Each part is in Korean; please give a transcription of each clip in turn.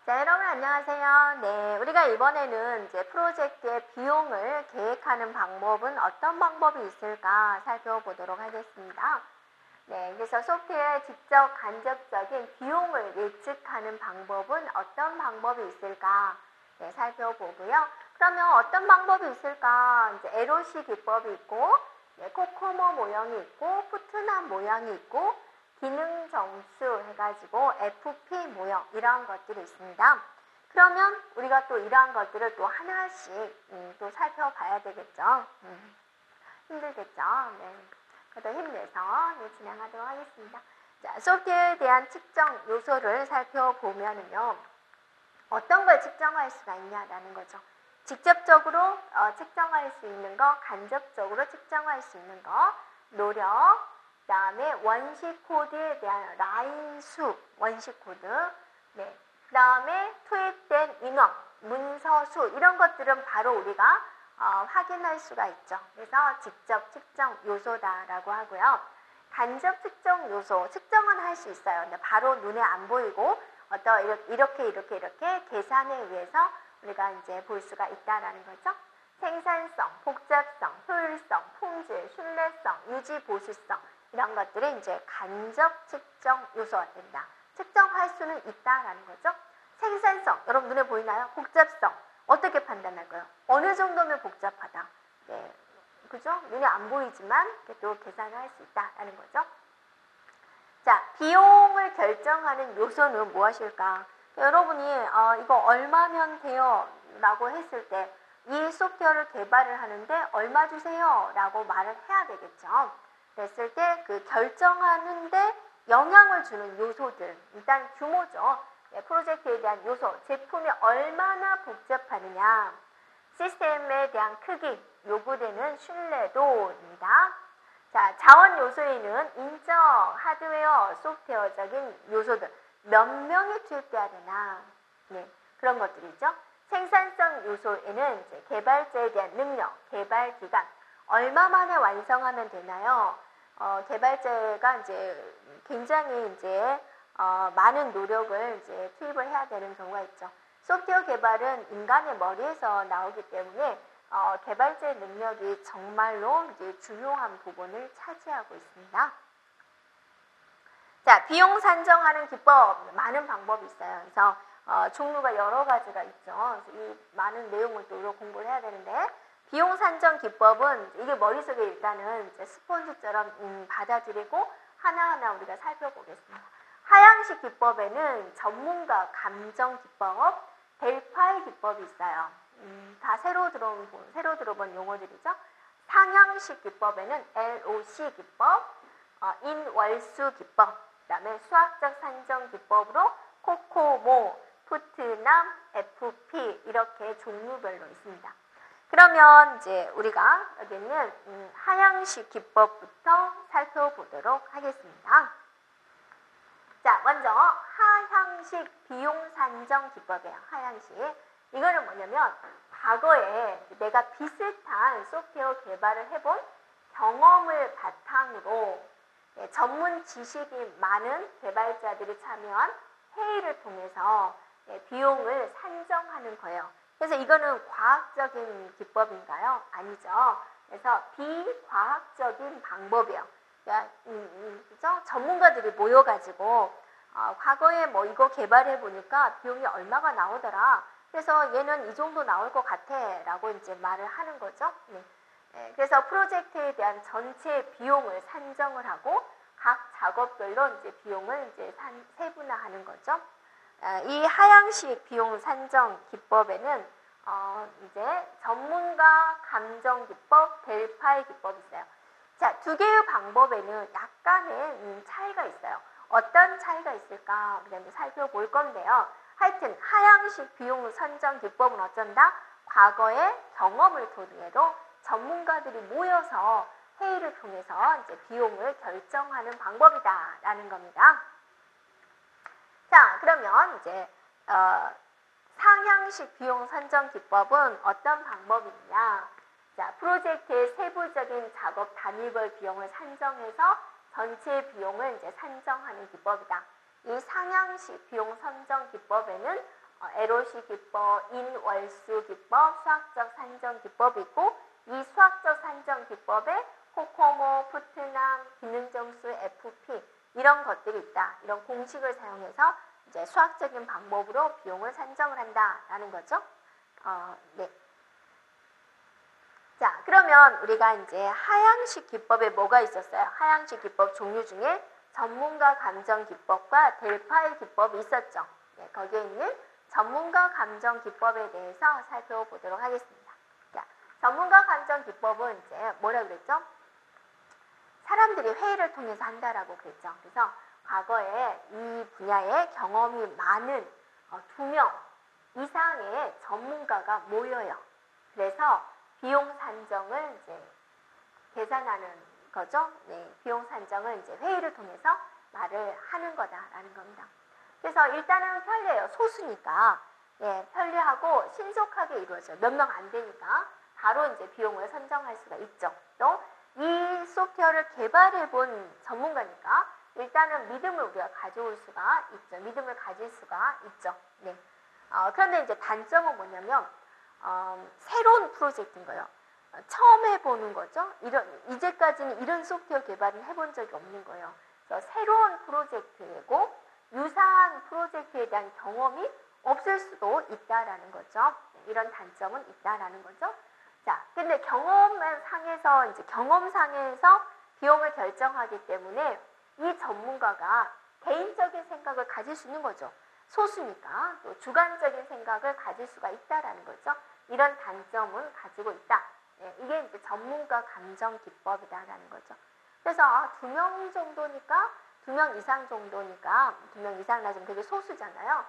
자, 여러분 안녕하세요. 네, 우리가 이번에는 이제 프로젝트의 비용을 계획하는 방법은 어떤 방법이 있을까 살펴보도록 하겠습니다. 네, 그래서 소프트웨어의 직접 간접적인 비용을 예측하는 방법은 어떤 방법이 있을까 네, 살펴보고요. 그러면 어떤 방법이 있을까? 이제 LOC 기법이 있고, 네, 코코모 모형이 있고, 푸트납 모양이 있고, 기능 점수 해가지고 FP 모형 이러한 것들이 있습니다. 그러면 우리가 또 이러한 것들을 또 하나씩 또 살펴봐야 되겠죠. 힘들겠죠. 네. 그래도 힘내서 진행하도록 하겠습니다. 자, 소프트웨어에 대한 측정 요소를 살펴보면은요. 어떤 걸 측정할 수가 있냐라는 거죠. 직접적으로 측정할 수 있는 거, 간접적으로 측정할 수 있는 거, 노력, 그 다음에 원식 코드에 대한 라인 수, 원식 코드, 네. 그 다음에 투입된 인원, 문서 수, 이런 것들은 바로 우리가 확인할 수가 있죠. 그래서 직접 측정 요소다라고 하고요. 간접 측정 요소, 측정은 할 수 있어요. 근데 바로 눈에 안 보이고 이렇게 계산에 의해서 우리가 이제 볼 수가 있다라는 거죠. 생산성, 복잡성, 효율성, 품질, 신뢰성, 유지 보수성 이런 것들이 이제 간접 측정 요소가 된다. 측정할 수는 있다라는 거죠. 생산성, 여러분 눈에 보이나요? 복잡성, 어떻게 판단할까요? 어느 정도면 복잡하다. 네, 그죠? 눈에 안 보이지만 또 계산을 할 수 있다라는 거죠. 자, 비용을 결정하는 요소는 무엇일까? 여러분이 이거 얼마면 돼요? 라고 했을 때 이 소프트웨어를 개발을 하는데 얼마 주세요? 라고 말을 해야 되겠죠. 그랬을 때 그 결정하는데 영향을 주는 요소들, 일단 규모죠. 네, 프로젝트에 대한 요소, 제품이 얼마나 복잡하느냐, 시스템에 대한 크기, 요구되는 신뢰도입니다. 자, 자원 요소에는 인적, 하드웨어, 소프트웨어적인 요소들, 몇 명이 투입돼야 되나, 네, 그런 것들이죠. 생산성 요소에는 이제 개발자에 대한 능력, 개발 기간, 얼마 만에 완성하면 되나요? 개발자가 이제 굉장히 이제 많은 노력을 이제 투입을 해야 되는 경우가 있죠. 소프트웨어 개발은 인간의 머리에서 나오기 때문에 개발자의 능력이 정말로 이제 중요한 부분을 차지하고 있습니다. 자, 비용 산정하는 기법, 많은 방법이 있어요. 그래서 종류가 여러 가지가 있죠. 그래서 이 많은 내용을 또 공부를 해야 되는데, 비용 산정 기법은 이게 머릿속에 일단은 이제 스폰지처럼 받아들이고 하나하나 우리가 살펴보겠습니다. 하향식 기법에는 전문가 감정 기법, 델파이 기법이 있어요. 다 새로 들어본 용어들이죠. 상향식 기법에는 LOC 기법, 인월수 기법, 그 다음에 수학적 산정 기법으로 코코모, 푸트납, FP 이렇게 종류별로 있습니다. 그러면 이제 우리가 여기는 하향식 기법부터 살펴보도록 하겠습니다. 자, 먼저 하향식 비용 산정 기법이에요. 하향식. 이거는 뭐냐면 과거에 내가 비슷한 소프트웨어 개발을 해본 경험을 바탕으로 전문 지식이 많은 개발자들이 참여한 회의를 통해서 비용을 산정하는 거예요. 그래서 이거는 과학적인 기법인가요? 아니죠. 그래서 비과학적인 방법이에요. 그러니까 그죠? 전문가들이 모여가지고 과거에 뭐 이거 개발해 보니까 비용이 얼마가 나오더라. 그래서 얘는 이 정도 나올 것 같아 라고 이제 말을 하는 거죠. 네. 그래서 프로젝트에 대한 전체 비용을 산정을 하고 각 작업별로 이제 비용을 이제 세분화하는 거죠. 이 하향식 비용 산정 기법에는 이제 전문가 감정 기법, 델파이 기법이 있어요. 자, 두 개의 방법에는 약간의 차이가 있어요. 어떤 차이가 있을까 우리가 살펴볼 건데요. 하여튼 하향식 비용 산정 기법은 어쩐다? 과거의 경험을 토대로 전문가들이 모여서 회의를 통해서 이제 비용을 결정하는 방법이다라는 겁니다. 자, 그러면 이제 상향식 비용 산정 기법은 어떤 방법이냐? 자, 프로젝트의 세부적인 작업 단위별 비용을 산정해서 전체 비용을 이제 산정하는 기법이다. 이 상향식 비용 산정 기법에는 LOC 기법, 인월수 기법, 수학적 산정 기법이 있고 이 수학적 산정 기법에 코코모, 푸트남, 기능점수, FP 이런 것들이 있다. 이런 공식을 사용해서 이제 수학적인 방법으로 비용을 산정을 한다라는 거죠. 네. 자, 그러면 우리가 이제 하향식 기법에 뭐가 있었어요? 하향식 기법 종류 중에 전문가 감정 기법과 델파이 기법이 있었죠. 네, 거기에 있는 전문가 감정 기법에 대해서 살펴보도록 하겠습니다. 자, 전문가 감정 기법은 이제 뭐라 그랬죠? 사람들이 회의를 통해서 한다라고 그랬죠. 그래서 과거에 이 분야에 경험이 많은 2명 이상의 전문가가 모여요. 그래서 비용 산정을 이제 계산하는 거죠. 네, 비용 산정을 이제 회의를 통해서 말을 하는 거다라는 겁니다. 그래서 일단은 편리해요. 소수니까 예, 편리하고 신속하게 이루어져요. 몇 명 안 되니까 바로 이제 비용을 선정할 수가 있죠. 또 이 소프트웨어를 개발해 본 전문가니까 일단은 믿음을 우리가 가져올 수가 있죠. 믿음을 가질 수가 있죠. 네. 그런데 이제 단점은 뭐냐면 새로운 프로젝트인 거예요. 처음 해보는 거죠. 이제까지는 이런 소프트웨어 개발은 해본 적이 없는 거예요. 그래서 새로운 프로젝트이고 유사한 프로젝트에 대한 경험이 없을 수도 있다라는 거죠. 이런 단점은 있다라는 거죠. 자, 근데 경험상에서 비용을 결정하기 때문에 이 전문가가 개인적인 생각을 가질 수 있는 거죠. 소수니까 또 주관적인 생각을 가질 수가 있다라는 거죠. 이런 단점은 가지고 있다. 네, 이게 이제 전문가 감정 기법이다라는 거죠. 그래서 2명 정도니까 2명 이상 정도니까 2명 이상 나지면 되게 소수잖아요.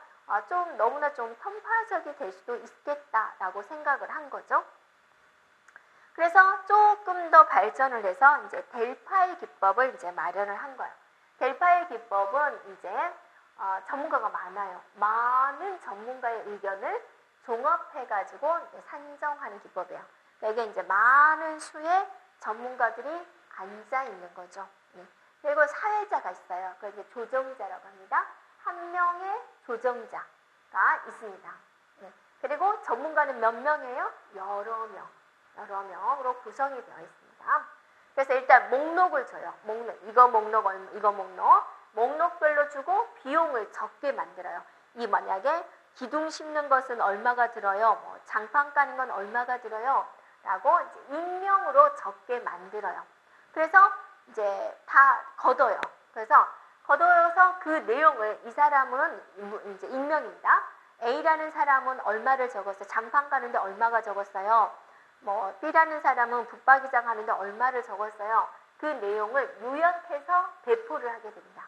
좀 너무나 좀 편파적이 될 수도 있겠다라고 생각을 한 거죠. 그래서 조금 더 발전을 해서 이제 델파이 기법을 이제 마련을 한 거예요. 델파이 기법은 이제 전문가가 많아요. 많은 전문가의 의견을 종합해가지고 산정하는 기법이에요. 그러니까 이게 이제 많은 수의 전문가들이 앉아 있는 거죠. 네. 그리고 사회자가 있어요. 그걸 이제 조정자라고 합니다. 한 명의 조정자가 있습니다. 네. 그리고 전문가는 몇 명이에요? 여러 명으로 구성이 되어 있습니다. 그래서 일단 목록을 줘요. 목록별로 주고 비용을 적게 만들어요. 이 만약에 기둥 심는 것은 얼마가 들어요? 뭐 장판 까는 건 얼마가 들어요? 라고 이제 익명으로 적게 만들어요. 그래서 이제 다 걷어요. 그래서 걷어서 그 내용을 이 사람은 이제 익명입니다. A라는 사람은 얼마를 적었어요? 장판 까는데 얼마가 적었어요? 뭐 B라는 사람은 붙박이장 하는데 얼마를 적었어요. 그 내용을 요약해서 배포를 하게 됩니다.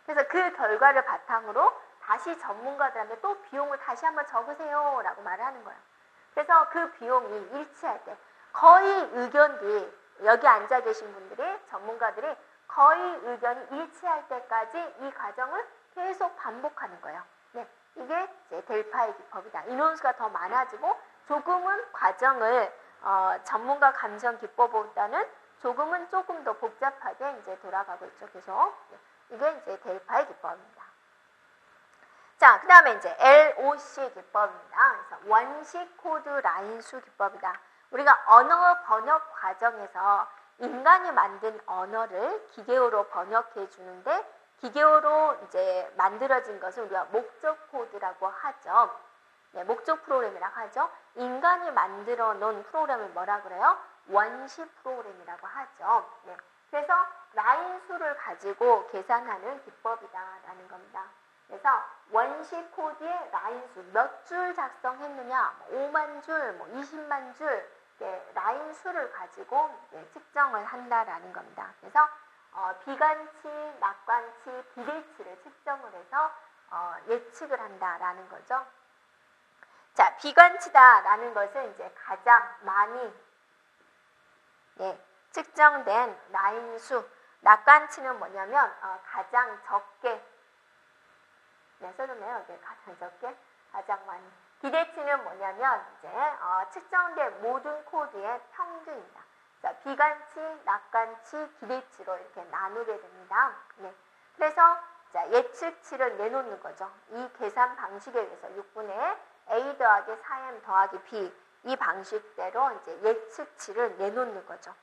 그래서 그 결과를 바탕으로 다시 전문가들한테 또 비용을 다시 한번 적으세요 라고 말을 하는 거예요. 그래서 그 비용이 일치할 때 거의 의견이 여기 앉아 계신 분들이 전문가들이 거의 의견이 일치할 때까지 이 과정을 계속 반복하는 거예요. 네, 이게 이제 델파이 기법이다. 인원수가 더 많아지고 조금은 과정을 전문가 감정 기법보다는 조금 더 복잡하게 이제 돌아가고 있죠. 계속. 이게 이제 델파이 기법입니다. 자, 그 다음에 이제 LOC 기법입니다. 그래서 원식 코드 라인수 기법이다. 우리가 언어 번역 과정에서 인간이 만든 언어를 기계어로 번역해 주는데 기계어로 이제 만들어진 것을 우리가 목적 코드라고 하죠. 네, 목적 프로그램이라고 하죠. 인간이 만들어 놓은 프로그램을 뭐라 그래요? 원시 프로그램이라고 하죠. 네, 그래서 라인 수를 가지고 계산하는 기법이다라는 겁니다. 그래서 원시 코드의 라인 수 몇 줄 작성했느냐, 5만 줄, 20만 줄 라인 수를 가지고 측정을 한다라는 겁니다. 그래서 비관치, 낙관치, 기대치를 측정을 해서 예측을 한다라는 거죠. 자, 비관치다라는 것은 이제 가장 많이 측정된 라인 수. 낙관치는 뭐냐면 가장 적게 써줬네요. 가장 적게, 가장 많이. 기대치는 뭐냐면 이제 측정된 모든 코드의 평균입니다. 자, 비관치, 낙관치, 기대치로 이렇게 나누게 됩니다. 네. 그래서 자, 예측치를 내놓는 거죠. 이 계산 방식에 의해서 6분의 A 더하기 4M 더하기 B 이 방식대로 이제 예측치를 내놓는 거죠.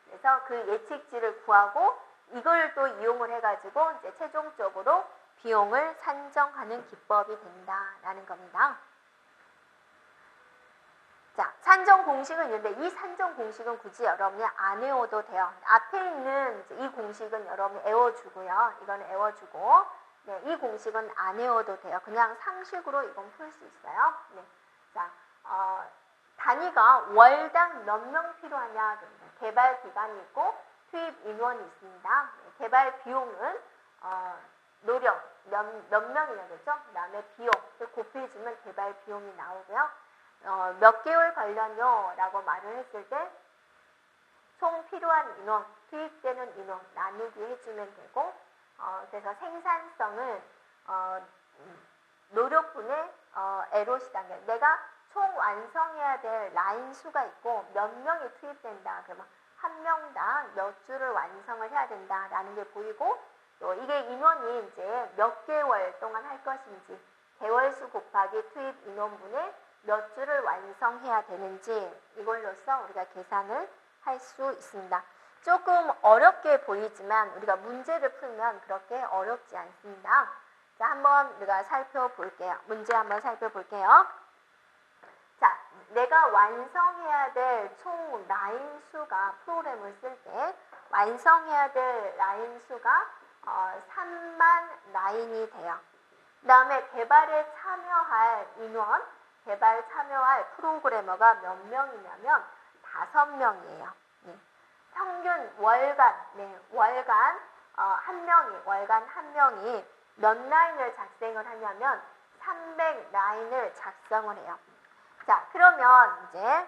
그래서 그 예측치를 구하고 이걸 또 이용을 해가지고 이제 최종적으로 비용을 산정하는 기법이 된다라는 겁니다. 자, 산정 공식은 있는데 이 산정 공식은 굳이 여러분이 안 외워도 돼요. 앞에 있는 이 공식은 여러분이 외워주고요. 이건 외워주고 네, 이 공식은 안 외워도 돼요. 그냥 상식으로 이건 풀 수 있어요. 네. 자, 단위가 월당 몇 명 필요하냐. 개발 기간이 있고 투입 인원이 있습니다. 네, 개발 비용은 노력 몇 명이냐겠죠. 그 다음에 비용 곱해주면 개발 비용이 나오고요. 몇 개월 걸려요 라고 말을 했을 때 총 필요한 인원, 투입되는 인원 나누기 해주면 되고 그래서 생산성은 노력분의 LOC 단계 내가 총 완성해야 될 라인 수가 있고 몇 명이 투입된다. 그러면 한 명당 몇 주를 완성을 해야 된다라는 게 보이고 또 이게 인원이 이제 몇 개월 동안 할 것인지 개월수 곱하기 투입 인원분의 몇 주를 완성해야 되는지 이걸로써 우리가 계산을 할 수 있습니다. 조금 어렵게 보이지만 우리가 문제를 풀면 그렇게 어렵지 않습니다. 자, 한번 우리가 살펴볼게요. 문제 한번 살펴볼게요. 자, 내가 완성해야 될 총 라인 수가 프로그램을 쓸 때 완성해야 될 라인 수가 3만 라인이 돼요. 그 다음에 개발에 참여할 인원, 개발 참여할 프로그래머가 몇 명이냐면 5명이에요. 네. 평균 월간 한 명이 몇 라인을 작성을 하냐면 300 라인을 작성을 해요. 자, 그러면 이제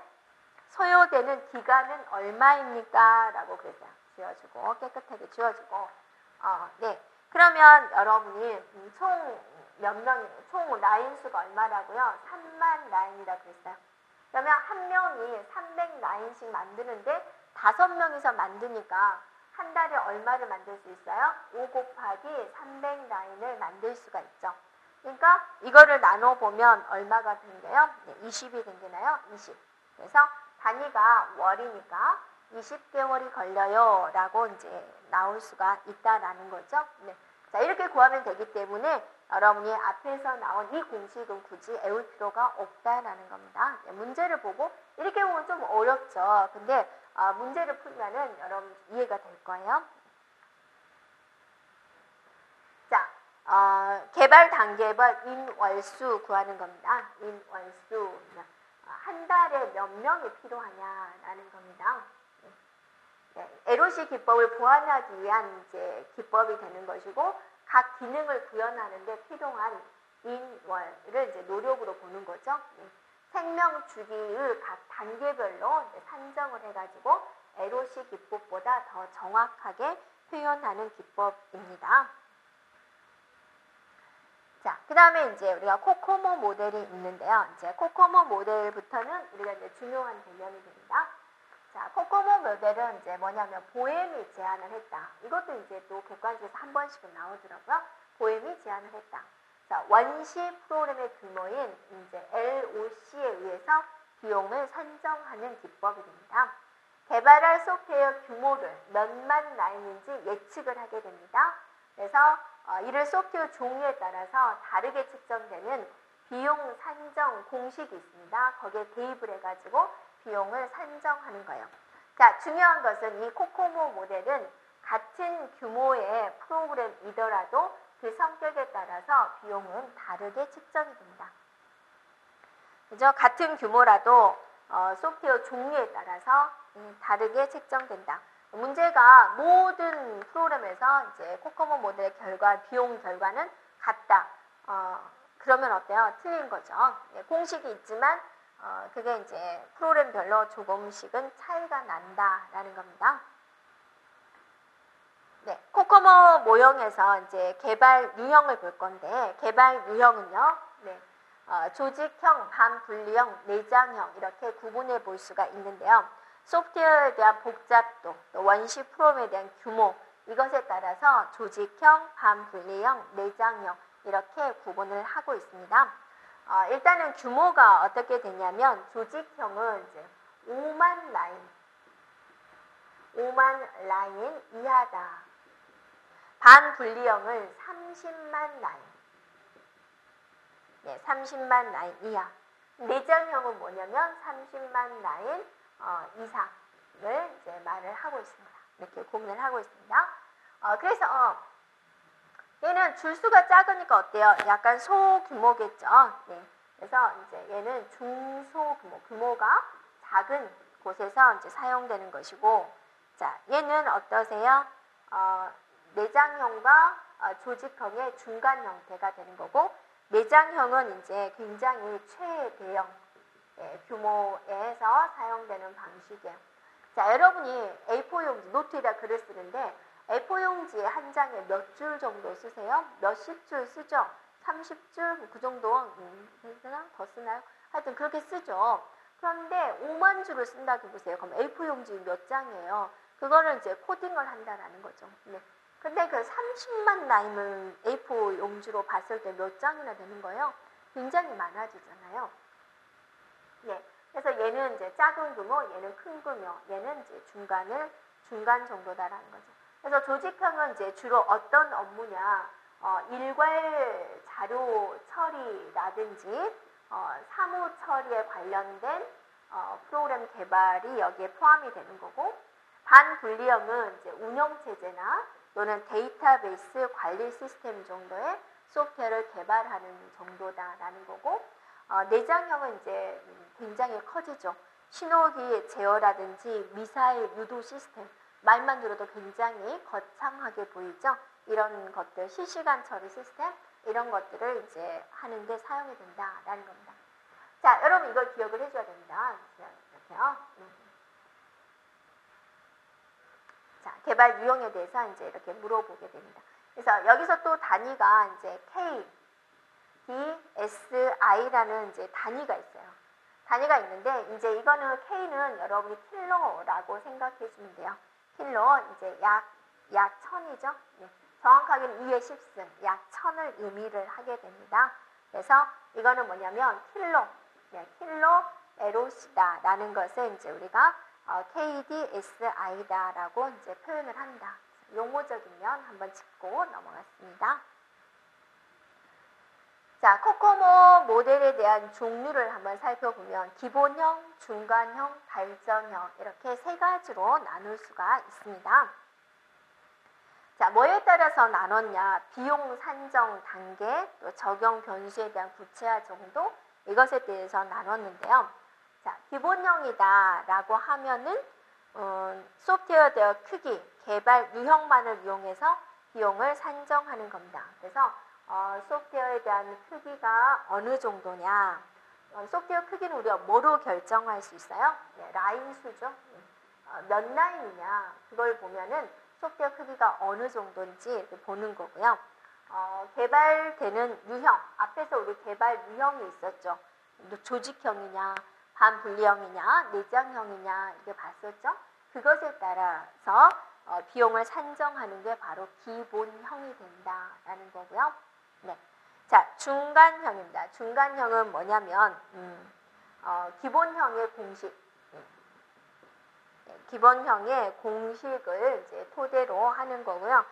소요되는 기간은 얼마입니까? 라고 그랬어요. 지워주고 깨끗하게 지워주고 네. 그러면 여러분이 총 라인 수가 얼마라고요? 3만 라인이라고 그랬어요. 그러면 한 명이 300 라인씩 만드는데 5명이서 만드니까 한 달에 얼마를 만들 수 있어요? 5 곱하기 300 라인을 만들 수가 있죠. 그러니까 이거를 나눠보면 얼마가 생겨요? 네, 20이 생기나요? 20. 그래서 단위가 월이니까 20개월이 걸려요 라고 이제 나올 수가 있다라는 거죠. 네. 자, 이렇게 구하면 되기 때문에 여러분이 앞에서 나온 이 공식은 굳이 외울 필요가 없다라는 겁니다. 네, 문제를 보고 이렇게 보면 좀 어렵죠. 근데 문제를 풀면은 여러분 이해가 될 거예요. 자, 개발 단계별 인월수 구하는 겁니다. 인월수. 한 달에 몇 명이 필요하냐라는 겁니다. 네, LOC 기법을 보완하기 위한 이제 기법이 되는 것이고 각 기능을 구현하는데 필요한 인월을 이제 노력으로 보는 거죠. 네. 생명 주기의 각 단계별로 산정을 해가지고 LOC 기법보다 더 정확하게 표현하는 기법입니다. 자, 그 다음에 이제 우리가 코코모 모델이 있는데요. 이제 코코모 모델부터는 우리가 이제 중요한 개념이 됩니다. 자, 코코모 모델은 이제 뭐냐면 보엠이 제안을 했다. 이것도 이제 또 객관식에서 한 번씩은 나오더라고요. 보엠이 제안을 했다. 자, 원시 프로그램의 규모인 이제 LOC에 의해서 비용을 산정하는 기법이 됩니다. 개발할 소프트웨어 규모를 몇만 라인인지 예측을 하게 됩니다. 그래서 이를 소프트웨어 종류에 따라서 다르게 측정되는 비용 산정 공식이 있습니다. 거기에 대입을 해가지고 비용을 산정하는 거예요. 자, 중요한 것은 이 코코모 모델은 같은 규모의 프로그램이더라도 그 성격에 따라서 비용은 다르게 측정이 됩니다. 그죠? 같은 규모라도 소프트웨어 종류에 따라서 다르게 책정된다. 문제가 모든 프로그램에서 이제 코코모 모델의 비용 결과는 같다. 그러면 어때요? 틀린 거죠. 공식이 있지만 그게 이제 프로그램별로 조금씩은 차이가 난다라는 겁니다. 네, 코코모 모형에서 이제 개발 유형을 볼 건데 개발 유형은요. 네, 조직형, 반분리형, 내장형 이렇게 구분해 볼 수가 있는데요. 소프트웨어에 대한 복잡도, 또 원시 프로그램에 대한 규모, 이것에 따라서 조직형, 반분리형, 내장형 이렇게 구분을 하고 있습니다. 일단은 규모가 어떻게 되냐면 조직형은 이제 5만 라인 이하다. 반분리형은 30만 라인. 네, 30만 라인 이하. 내장형은 뭐냐면 30만 라인 이상을 이제 말을 하고 있습니다. 이렇게 구분을 하고 있습니다. 그래서 얘는 줄수가 작으니까 어때요? 약간 소규모겠죠. 네. 그래서 이제 얘는 중소규모, 규모가 작은 곳에서 이제 사용되는 것이고, 자, 얘는 어떠세요? 내장형과 조직형의 중간 형태가 되는 거고, 내장형은 이제 굉장히 최대형 규모에서 사용되는 방식이에요. 자, 여러분이 A4 용지, 노트에다 글을 쓰는데 A4 용지에 한 장에 몇 줄 정도 쓰세요? 몇십 줄 쓰죠? 30줄? 그 정도? 더 쓰나요? 하여튼 그렇게 쓰죠. 그런데 5만 줄을 쓴다고 보세요. 그럼 A4 용지 몇 장이에요? 그거를 이제 코딩을 한다라는 거죠. 네. 근데 그 30만 라인을 A4 용지로 봤을 때 몇 장이나 되는 거예요? 굉장히 많아지잖아요. 네. 그래서 얘는 이제 작은 규모, 얘는 큰 규모, 얘는 이제 중간 정도다라는 거죠. 그래서 조직형은 이제 주로 어떤 업무냐, 일괄 자료 처리라든지 사무 처리에 관련된 프로그램 개발이 여기에 포함이 되는 거고, 반분리형은 이제 운영체제나 또는 데이터베이스 관리 시스템 정도의 소프트웨어를 개발하는 정도다라는 거고, 내장형은 이제 굉장히 커지죠. 신호기 제어라든지 미사일 유도 시스템, 말만 들어도 굉장히 거창하게 보이죠. 이런 것들, 실시간 처리 시스템, 이런 것들을 이제 하는데 사용이 된다라는 겁니다. 자, 여러분 이걸 기억을 해줘야 됩니다. 이렇게요. 자, 개발 유형에 대해서 이제 이렇게 물어보게 됩니다. 그래서 여기서 또 단위가 이제 K, DSI라는 이제 단위가 있어요. 단위가 있는데 이제 이거는 K는 여러분이 킬로라고 생각해 주면 돼요. 킬로 이제 약 1000이죠. 네. 정확하게는 2의 10승, 약 1000을 의미를 하게 됩니다. 그래서 이거는 뭐냐면 킬로 에로시다라는 것을 이제 우리가 KDSI다라고 이제 표현을 한다. 용어적인 면 한번 짚고 넘어갔습니다. 자, 코코모 모델에 대한 종류를 한번 살펴보면 기본형, 중간형, 발전형 이렇게 세 가지로 나눌 수가 있습니다. 자, 뭐에 따라서 나눴냐? 비용 산정 단계, 또 적용 변수에 대한 구체화 정도, 이것에 대해서 나눴는데요. 자, 기본형이다 라고 하면은 소프트웨어 크기, 개발 유형만을 이용해서 비용을 산정하는 겁니다. 그래서 소프트웨어에 대한 크기가 어느 정도냐? 소프트웨어 크기는 우리가 뭐로 결정할 수 있어요? 네, 라인 수죠. 몇 라인이냐? 그걸 보면은 소프트웨어 크기가 어느 정도인지 보는 거고요. 개발되는 유형, 앞에서 우리 개발 유형이 있었죠. 조직형이냐, 반분리형이냐, 내장형이냐 이렇게 봤었죠. 그것에 따라서 비용을 산정하는 게 바로 기본형이 된다라는 거고요. 네. 자, 중간형입니다. 중간형은 뭐냐면 기본형의 공식, 기본형의 공식을 이제 토대로 하는 거고요.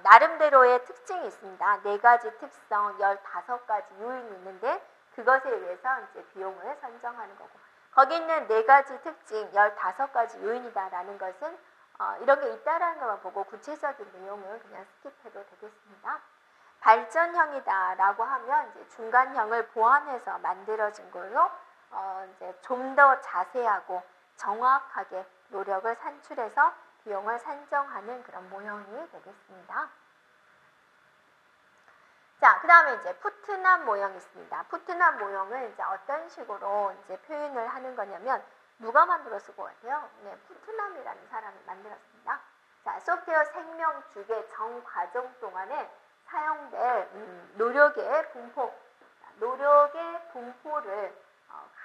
나름대로의 특징이 있습니다. 4가지 특성, 15가지 요인이 있는데 그것에 의해서 이제 비용을 산정하는 거고, 거기 있는 4가지 특징, 15가지 요인이다라는 것은 이런 게 있다라는 것만 보고 구체적인 내용을 그냥 스킵해도 되겠습니다. 발전형이다라고 하면 이제 중간형을 보완해서 만들어진 걸로 이제 좀 더 자세하고 정확하게 노력을 산출해서 비용을 산정하는 그런 모형이 되겠습니다. 자, 그 다음에 이제 푸트납 모형이 있습니다. 푸트납 모형을 이제 어떤 식으로 이제 표현을 하는 거냐면, 누가 만들었을 것 같아요? 네, 푸트납이라는 사람이 만들었습니다. 자, 소프트웨어 생명 주기 전 과정 동안에 사용될 노력의 분포를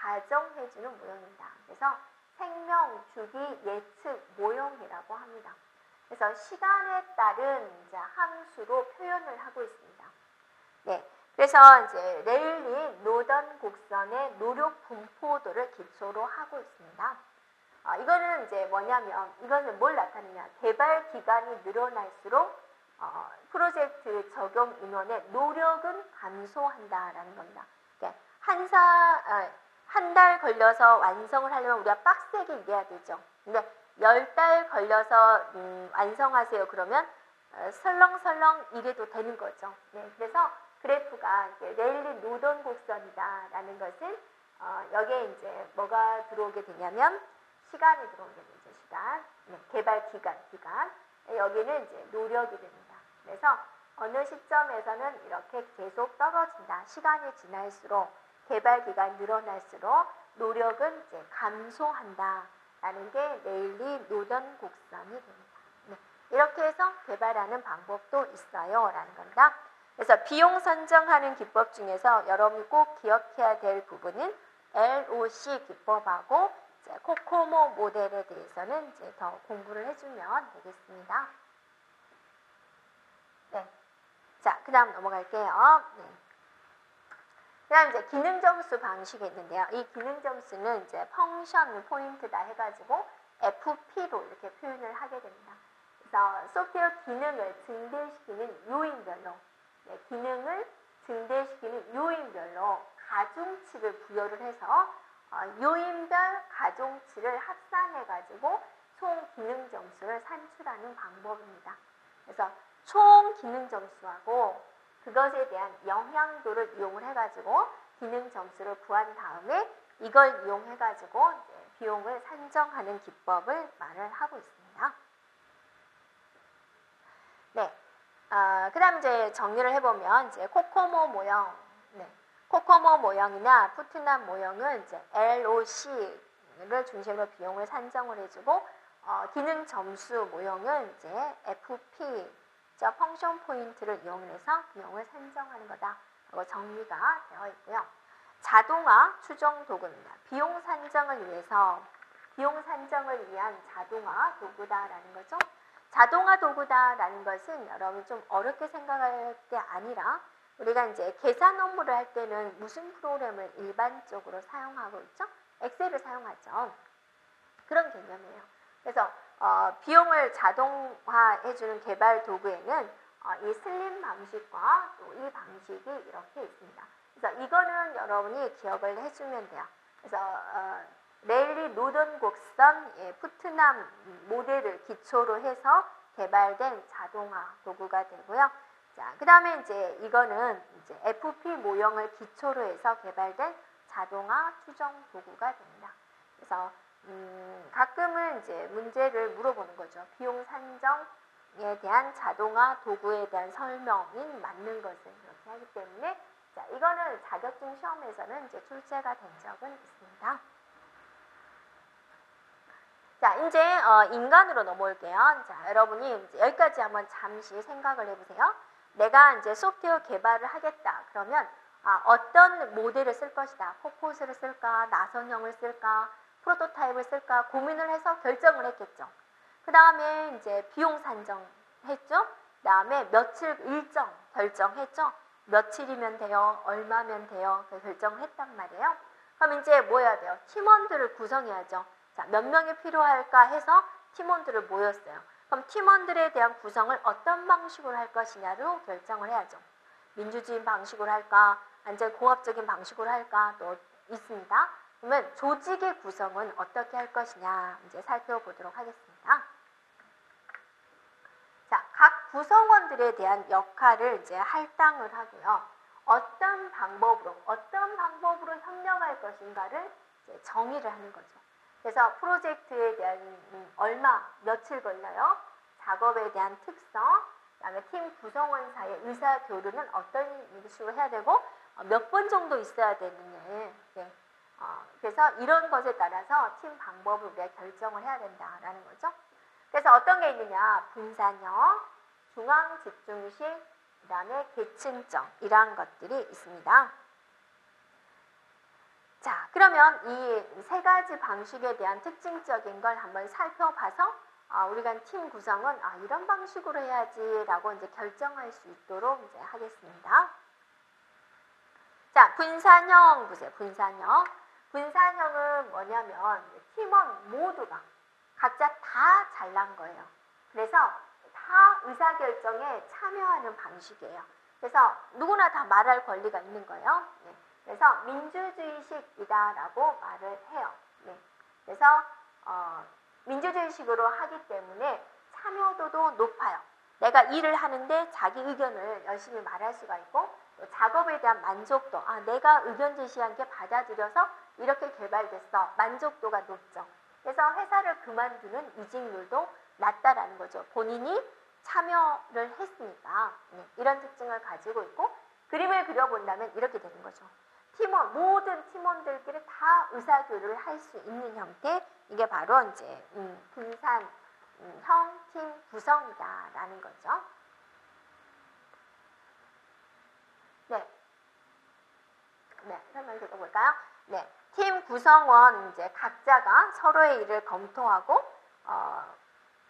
가정해주는 모형입니다. 그래서 생명 주기 예측 모형이라고 합니다. 그래서 시간에 따른 이제 함수로 표현을 하고 있습니다. 네, 그래서 이제 레일리 노던 곡선의 노력 분포도를 기초로 하고 있습니다. 이거는 이제 뭐냐면 이거는 뭘 나타내냐? 개발 기간이 늘어날수록 프로젝트 적용 인원의 노력은 감소한다라는 겁니다. 그러니까 한 달 걸려서 완성을 하려면 우리가 빡세게 일해야 되죠. 근데 10달 걸려서 완성하세요. 그러면 설렁설렁 일해도 되는 거죠. 네, 그래서 그래프가 레일리 노던 곡선이다라는 것은 여기에 이제 뭐가 들어오게 되냐면 시간이 들어오게 되죠. 시간. 네, 개발 기간. 여기는 이제 노력이 됩니다. 그래서 어느 시점에서는 이렇게 계속 떨어진다. 시간이 지날수록 개발 기간이 늘어날수록 노력은 이제 감소한다라는 게 레일리 노던 곡선이 됩니다. 네, 이렇게 해서 개발하는 방법도 있어요라는 겁니다. 그래서 비용 선정하는 기법 중에서 여러분이 꼭 기억해야 될 부분은 LOC 기법하고 코코모 모델에 대해서는 이제 더 공부를 해주면 되겠습니다. 네. 자, 그 다음 넘어갈게요. 네. 그 다음 이제 기능 점수 방식이 있는데요. 이 기능 점수는 이제 펑션 포인트다 해가지고 FP로 이렇게 표현을 하게 됩니다. 그래서 소프트웨어 기능을 증대시키는 요인별로, 네, 기능을 증대시키는 요인별로 가중치를 부여를 해서 요인별 가중치를 합산해가지고 총 기능 점수를 산출하는 방법입니다. 그래서 총 기능 점수하고 그것에 대한 영향도를 이용을 해가지고 기능 점수를 구한 다음에 이걸 이용해가지고 이제 비용을 산정하는 기법을 말을 하고 있습니다. 네, 그 다음 이제 정리를 해보면 이제 코코모 모형, 네, 코코모 모형이나 푸트남 모형은 이제 LOC를 중심으로 비용을 산정을 해주고 기능 점수 모형은 이제 FP 펑션 포인트를 이용해서 비용을 산정하는 거다. 라고 정리가 되어 있고요. 자동화 추정 도구입니다. 비용 산정을 위한 자동화 도구다라는 거죠. 자동화 도구다라는 것은 여러분 좀 어렵게 생각할 게 아니라 우리가 이제 계산 업무를 할 때는 무슨 프로그램을 일반적으로 사용하고 있죠? 엑셀을 사용하죠. 그런 개념이에요. 그래서 비용을 자동화해주는 개발 도구에는 이 슬림 방식과 또 이 방식이 이렇게 있습니다. 그래서 이거는 여러분이 기억을 해주면 돼요. 그래서 레일리 노던 곡선 푸트남 모델을 기초로 해서 개발된 자동화 도구가 되고요. 자, 그 다음에 이제 이거는 이제 FP 모형을 기초로 해서 개발된 자동화 추정 도구가 됩니다. 그래서 가끔은 이제 문제를 물어보는 거죠. 비용 산정에 대한 자동화 도구에 대한 설명이 맞는 것을 이렇게 하기 때문에 자, 이거는 자격증 시험에서는 이제 출제가 된 적은 있습니다. 자, 이제 인간으로 넘어올게요. 자, 여러분이 이제 여기까지 한번 잠시 생각을 해보세요. 내가 이제 소프트웨어 개발을 하겠다. 그러면 어떤 모델을 쓸 것이다. 포포스를 쓸까, 나선형을 쓸까, 프로토타입을 쓸까 고민을 해서 결정을 했겠죠. 그 다음에 이제 비용 산정했죠. 그 다음에 며칠 일정 결정했죠. 며칠이면 돼요, 얼마면 돼요, 결정을 했단 말이에요. 그럼 이제 뭐 해야 돼요? 팀원들을 구성해야죠. 자, 몇 명이 필요할까 해서 팀원들을 모였어요. 그럼 팀원들에 대한 구성을 어떤 방식으로 할 것이냐로 결정을 해야죠. 민주주의 방식으로 할까, 완전 공합적인 방식으로 할까 또 있습니다. 그러면 조직의 구성은 어떻게 할 것이냐 이제 살펴보도록 하겠습니다. 자, 각 구성원들에 대한 역할을 이제 할당을 하고요. 어떤 방법으로 협력할 것인가를 이제 정의를 하는 거죠. 그래서 프로젝트에 대한 며칠 걸려요. 작업에 대한 특성, 그다음에 팀 구성원 사이의 의사 교류는 어떤 식으로 해야 되고 몇 번 정도 있어야 되느냐. 네. 그래서 이런 것에 따라서 팀 방법을 우리가 결정을 해야 된다라는 거죠. 그래서 어떤 게 있느냐. 분산형, 중앙 집중식, 그 다음에 계층적 이러한 것들이 있습니다. 자, 그러면 이 세 가지 방식에 대한 특징적인 걸 한번 살펴봐서 우리가 팀 구성은 이런 방식으로 해야지라고 이제 결정할 수 있도록 이제 하겠습니다. 자, 분산형 보세요. 분산형. 분산형은 뭐냐면 팀원 모두가 각자 다 잘난 거예요. 그래서 다 의사결정에 참여하는 방식이에요. 그래서 누구나 다 말할 권리가 있는 거예요. 네. 그래서 민주주의식이다라고 말을 해요. 네. 그래서 민주주의식으로 하기 때문에 참여도도 높아요. 내가 일을 하는데 자기 의견을 열심히 말할 수가 있고 또 작업에 대한 만족도, 내가 의견 제시한 게 받아들여서 이렇게 개발됐어. 만족도가 높죠. 그래서 회사를 그만두는 이직률도 낮다라는 거죠. 본인이 참여를 했으니까. 네, 이런 특징을 가지고 있고 그림을 그려본다면 이렇게 되는 거죠. 팀원, 모든 팀원들끼리 다 의사교류를 할 수 있는 형태, 이게 바로 이제 분산형 팀 구성이다라는 거죠. 네, 설명 들어볼까요? 네, 팀 구성원 이제 각자가 서로의 일을 검토하고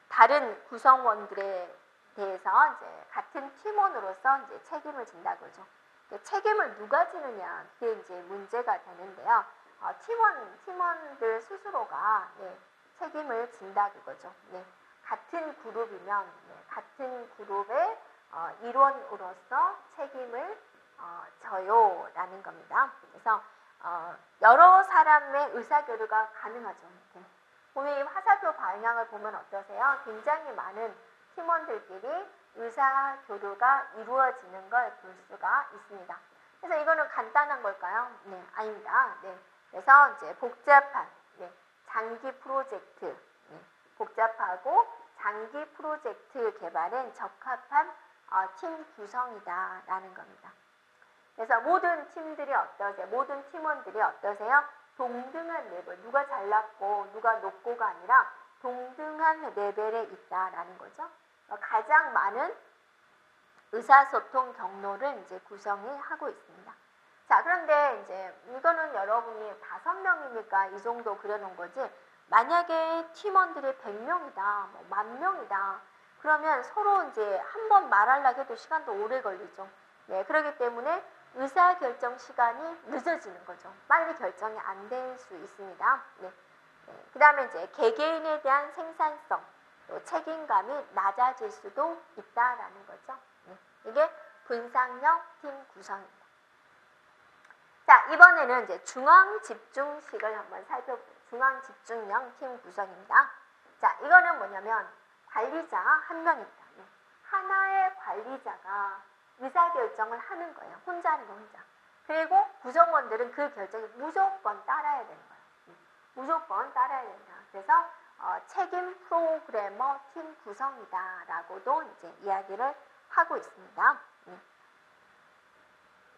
다른 구성원들에 대해서 이제 같은 팀원으로서 이제 책임을 진다고 그러죠. 책임을 누가 지느냐, 그게 이제 문제가 되는데요. 팀원들 스스로가 책임을 진다 그거죠. 네, 같은 그룹이면 같은 그룹의 일원으로서 책임을 져요라는 겁니다. 그래서 여러 사람의 의사교류가 가능하죠. 보면 이 화살표 방향을 보면 어떠세요? 굉장히 많은 팀원들끼리 의사교류가 이루어지는 걸 볼 수가 있습니다. 그래서 이거는 간단한 걸까요? 네, 아닙니다. 네, 그래서 이제 복잡한 장기 프로젝트, 복잡하고 장기 프로젝트 개발엔 적합한 팀 구성이다라는 겁니다. 그래서 모든 팀들이 어떠세요? 모든 팀원들이 어떠세요? 동등한 레벨, 누가 잘났고 누가 높고가 아니라 동등한 레벨에 있다라는 거죠. 가장 많은 의사소통 경로를 이제 구성이 하고 있습니다. 자, 그런데 이제 이거는 여러분이 5명이니까 이 정도 그려놓은 거지, 만약에 팀원들이 100명이다, 뭐 10,000명이다, 그러면 서로 이제 한 번 말하려고 해도 시간도 오래 걸리죠. 네, 그렇기 때문에 의사결정 시간이 늦어지는 거죠. 빨리 결정이 안 될 수 있습니다. 네. 그 다음에 이제 개개인에 대한 생산성, 또 책임감이 낮아질 수도 있다라는 거죠. 네. 이게 분산형 팀 구성입니다. 자, 이번에는 이제 중앙 집중식을 한번 살펴볼게요. 중앙 집중형 팀 구성입니다. 자, 이거는 뭐냐면 관리자 한 명입니다. 네. 하나의 관리자가 의사결정을 하는 거예요. 혼자 하는 거 혼자. 그리고 구성원들은 그 결정에 무조건 따라야 되는 거예요. 무조건 따라야 된다. 그래서 책임 프로그래머 팀 구성이다라고도 이제 이야기를 하고 있습니다.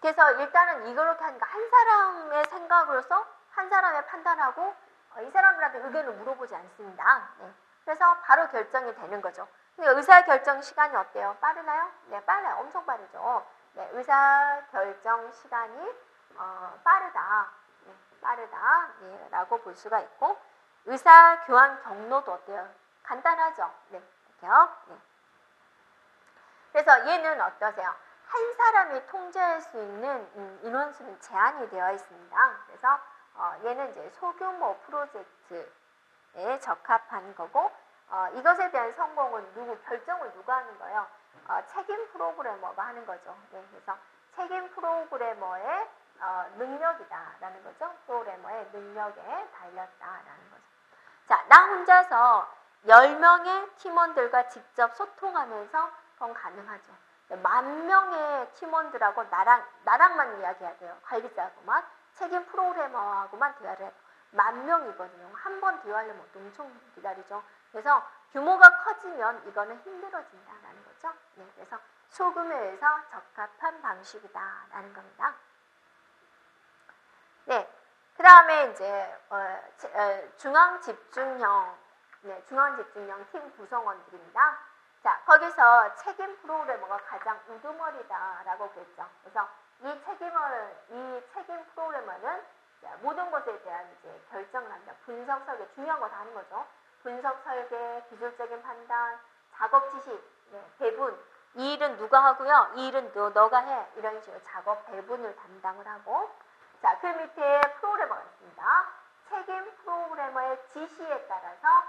그래서 일단은 이렇게 하니까 한 사람의 생각으로서 한 사람의 판단하고 이 사람들한테 의견을 물어보지 않습니다. 그래서 바로 결정이 되는 거죠. 의사결정 시간이 어때요? 빠르나요? 네, 빨라요. 엄청 빠르죠. 네, 의사결정 시간이 빠르다. 라고 볼 수가 있고, 의사교환 경로도 어때요? 간단하죠. 네, 이렇게요. 네. 그래서 얘는 어떠세요? 한 사람이 통제할 수 있는 인원수는 제한이 되어 있습니다. 그래서 얘는 이제 소규모 프로젝트에 적합한 거고, 이것에 대한 성공은 결정을 누가 하는 거예요? 책임 프로그래머가 하는 거죠. 네, 그래서 책임 프로그래머의 능력이다라는 거죠. 프로그래머의 능력에 달렸다라는 거죠. 자, 나 혼자서 10명의 팀원들과 직접 소통하면서 그건 가능하죠. 10,000명의 팀원들하고 나랑만 이야기해야 돼요. 관리자하고만, 책임 프로그래머하고만 대화를 해요. 10,000명이거든요. 한 번 대화하려면 엄청 기다리죠. 그래서 규모가 커지면 이거는 힘들어진다라는 거죠. 네, 그래서 소규모에서 적합한 방식이다라는 겁니다. 네, 그 다음에 이제 중앙 집중형 팀 구성원들입니다. 자, 거기서 책임 프로그래머가 가장 우두머리다라고 그랬죠. 그래서 이 책임 프로그래머는 자, 모든 것에 대한 이제 결정을 합니다. 분석 설계, 중요한 거 다 하는 거죠. 분석 설계, 기술적인 판단, 작업 지시, 네, 배분. 이 일은 누가 하고요. 이 일은 너가 해. 이런 식으로 작업 배분을 담당을 하고. 자, 그 밑에 프로그래머가 있습니다. 책임 프로그래머의 지시에 따라서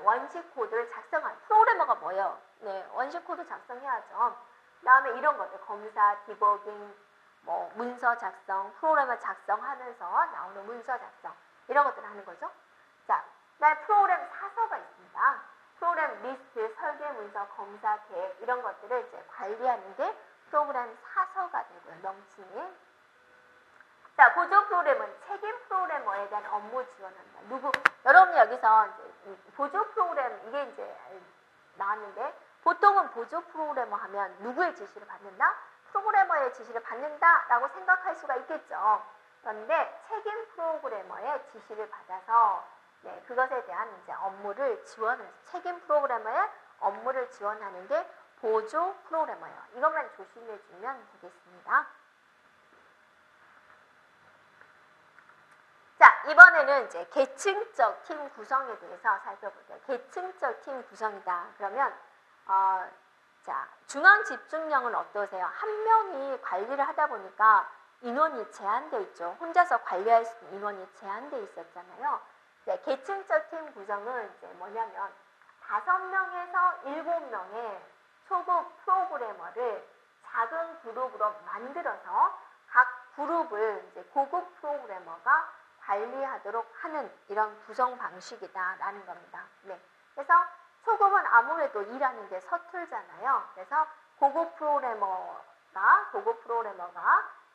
원식 코드를 작성한 프로그래머가 뭐예요? 네, 원식 코드 작성해야죠. 그 다음에 이런 것들 검사, 디버깅, 뭐 문서 작성, 프로그래머 작성하면서 나오는 문서 작성 이런 것들을 하는 거죠. 자, 그다음에 프로그램 사서가 있습니다. 프로그램 리스트, 설계 문서, 검사, 계획 이런 것들을 이제 관리하는 게 프로그램 사서가 되고요. 명칭이. 자, 보조 프로그램은 책임 프로그래머에 대한 업무 지원합니다. 여러분 여기서 이제 보조 프로그램 이게 이제 나왔는데 보통은 보조 프로그래머 하면 누구의 지시를 받는다? 프로그래머의 지시를 받는다라고 생각할 수가 있겠죠. 그런데 책임 프로그래머의 지시를 받아서 네, 그것에 대한 이제 업무를 지원을 책임 프로그래머의 업무를 지원하는 게 보조 프로그래머예요. 이것만 조심해 주면 되겠습니다. 자, 이번에는 이제 계층적 팀 구성에 대해서 살펴볼게요. 계층적 팀 구성이다. 그러면 자, 중앙 집중력은 어떠세요? 한 명이 관리를 하다 보니까 인원이 제한되어 있죠. 혼자서 관리할 수 있는 인원이 제한되어 있었잖아요. 네, 계층적 팀 구성은 이제 뭐냐면 5명에서 7명의 초급 프로그래머를 작은 그룹으로 만들어서 각 그룹을 이제 고급 프로그래머가 관리하도록 하는 이런 구성 방식이다라는 겁니다. 네. 그래서 초급은 아무래도 일하는 게 서툴잖아요. 그래서 고급 프로그래머가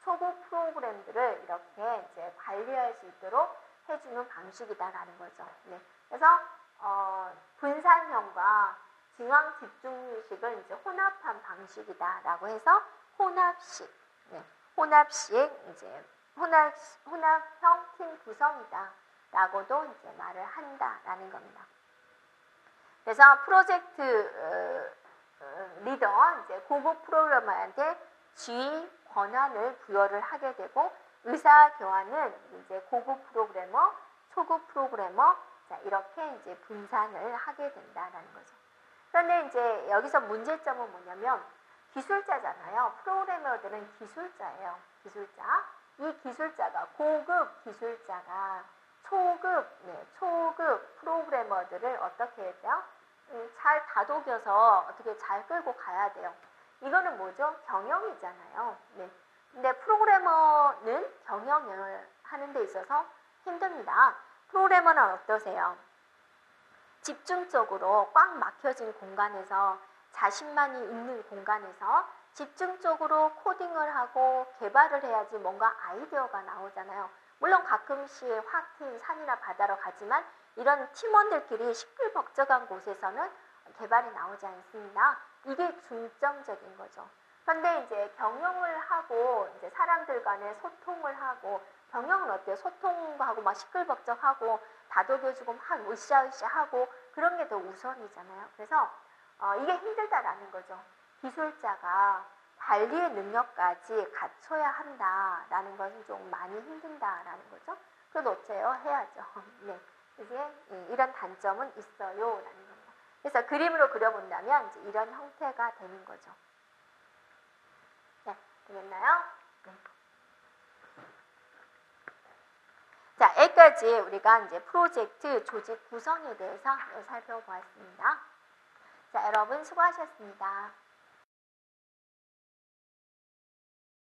초급 프로그램들을 이렇게 이제 관리할 수 있도록 해주는 방식이다라는 거죠. 네. 그래서 분산형과 중앙 집중식을 이제 혼합한 방식이다라고 해서 혼합식, 네. 혼합형 팀 구성이다라고도 이제 말을 한다라는 겁니다. 그래서 프로젝트 리더 이제 고급 프로그래머한테 지휘 권한을 부여를 하게 되고 의사 교환은 이제 고급 프로그래머, 초급 프로그래머 자, 이렇게 이제 분산을 하게 된다라는 거죠. 그런데 이제 여기서 문제점은 뭐냐면 기술자잖아요. 프로그래머들은 기술자예요. 기술자. 이 기술자가 고급 기술자가 초급 프로그래머들을 어떻게 해야 돼요? 잘 다독여서 어떻게 잘 끌고 가야 돼요. 이거는 뭐죠? 경영이잖아요. 네. 근데 프로그래머는 경영을 하는 데 있어서 힘듭니다. 프로그래머는 어떠세요? 집중적으로 꽉 막혀진 공간에서 자신만이 있는 공간에서 집중적으로 코딩을 하고 개발을 해야지 뭔가 아이디어가 나오잖아요. 물론 가끔씩 확 트인 산이나 바다로 가지만 이런 팀원들끼리 시끌벅적한 곳에서는 개발이 나오지 않습니다. 이게 중점적인 거죠. 그런데 이제 경영을 하고 이제 사람들 간에 소통을 하고 경영은 어때요? 소통하고 막 시끌벅적하고 다독여주고 막 으쌰으쌰하고 그런 게 더 우선이잖아요. 그래서 이게 힘들다라는 거죠. 기술자가 관리의 능력까지 갖춰야 한다라는 것은 좀 많이 힘든다라는 거죠. 그래도 어째요? 해야죠. 네, 이게 이런 단점은 있어요라는 겁니다. 그래서 그림으로 그려본다면 이제 이런 형태가 되는 거죠. 네, 되겠나요? 네. 자, 여기까지 우리가 이제 프로젝트 조직 구성에 대해서 살펴보았습니다. 자, 여러분 수고하셨습니다.